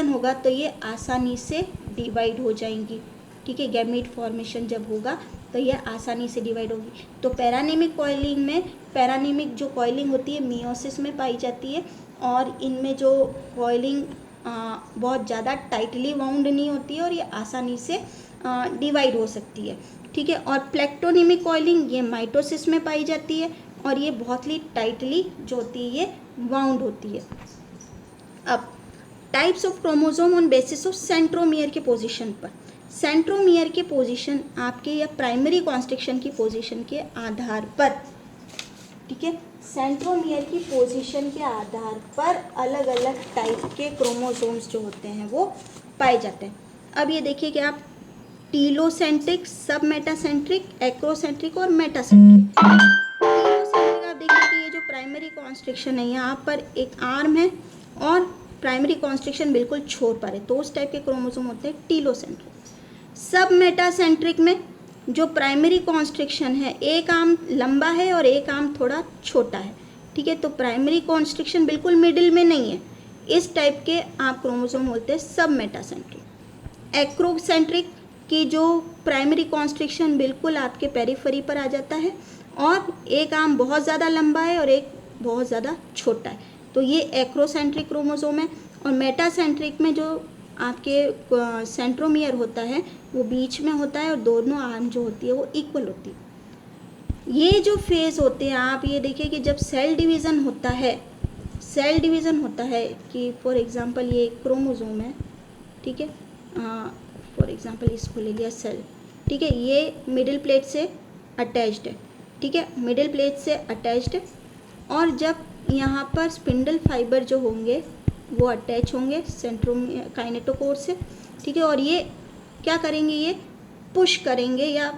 होगा तो ये आसानी से डिवाइड हो जाएंगी, ठीक है। गैमीट फॉर्मेशन जब होगा तो ये आसानी से डिवाइड होगी। तो पैरानिमिक कॉइलिंग में, पैरानिमिक जो कॉइलिंग होती है मियोसिस में पाई जाती है, और इनमें जो कॉइलिंग बहुत ज़्यादा टाइटली वाउंड नहीं होती है और ये आसानी से डिवाइड हो सकती है, ठीक है। और प्लेक्टोनिमिक कॉइलिंग ये माइटोसिस में पाई जाती है और ये बहुत ही टाइटली जो होती है ये वाउंड होती है। अब types of chromosome on basis of centromere के पोजीशन पर, सेंट्रोमियर के पोजीशन आपके या प्राइमरी कॉन्स्ट्रिक्शन की पोजीशन के आधार पर, ठीक है, सेंट्रोमियर की पोजीशन के आधार पर अलग अलग टाइप के क्रोमोसोम्स जो होते हैं वो पाए जाते हैं। अब ये देखिए कि आप टीलोसेंट्रिक, सब मेटासेंट्रिक, एक्रोसेंट्रिक और मेटासेंट्रिक। टीलोसेंट्रिक आप देखिए कि ये जो प्राइमरी कॉन्स्ट्रिक्शन है यहाँ पर एक आर्म है और प्राइमरी कॉन्स्ट्रिक्शन बिल्कुल छोर पर है, तो उस टाइप के क्रोमोसोम होते हैं टीलोसेंट्रिक। सब मेटासेंट्रिक में जो प्राइमरी कॉन्स्ट्रिक्शन है एक आर्म लंबा है और एक आर्म थोड़ा छोटा है, ठीक है, तो प्राइमरी कॉन्स्ट्रिक्शन बिल्कुल मिडिल में नहीं है। इस टाइप के आप क्रोमोसोम होते हैं सब मेटासेंट्रिक। एक्रोसेंट्रिक की जो प्राइमरी कॉन्स्ट्रिक्शन बिल्कुल आपके पेरिफेरी पर आ जाता है और एक आर्म बहुत ज़्यादा लंबा है और एक बहुत ज़्यादा छोटा है, तो ये एक्रोसेंट्रिक क्रोमोसोम है। और मेटासेंट्रिक में जो आपके सेंट्रोमियर होता है वो बीच में होता है और दोनों आर्म जो होती है वो इक्वल होती है। ये जो फेज़ होते हैं आप ये देखिए कि जब सेल डिवीज़न होता है कि फॉर एग्जांपल ये क्रोमोसोम है, ठीक है, फॉर एग्जांपल इसको ले लिया सेल, ठीक है, ये मिडिल प्लेट से अटैच्ड है, ठीक है, मिडिल प्लेट से अटैच्ड है, और जब यहाँ पर स्पिंडल फाइबर जो होंगे वो अटैच होंगे सेंट्रोमियर काइनेटोकोर से, ठीक है, और ये क्या करेंगे, ये पुश करेंगे या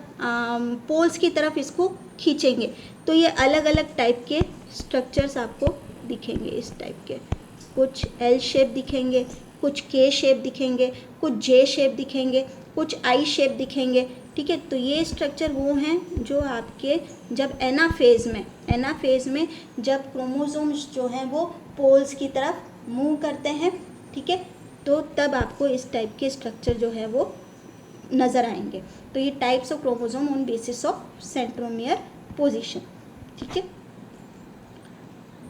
पोल्स की तरफ इसको खींचेंगे, तो ये अलग अलग टाइप के स्ट्रक्चर्स आपको दिखेंगे। इस टाइप के कुछ एल शेप दिखेंगे, कुछ के शेप दिखेंगे, कुछ जे शेप दिखेंगे, कुछ आई शेप दिखेंगे, ठीक है। तो ये स्ट्रक्चर वो हैं जो आपके जब एनाफेज में जब क्रोमोसोम्स जो हैं वो पोल्स की तरफ मूव करते हैं, ठीक है, तो तब आपको इस टाइप के स्ट्रक्चर जो है वो नज़र आएंगे। तो ये types of chromosome on basis of centromere position, ठीक है।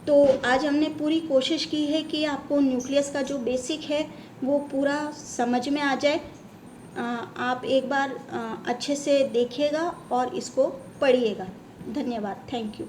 तो आज हमने पूरी कोशिश की है कि आपको न्यूक्लियस का जो बेसिक है वो पूरा समझ में आ जाए, आप एक बार अच्छे से देखिएगा और इसको पढ़िएगा। धन्यवाद। Thank you.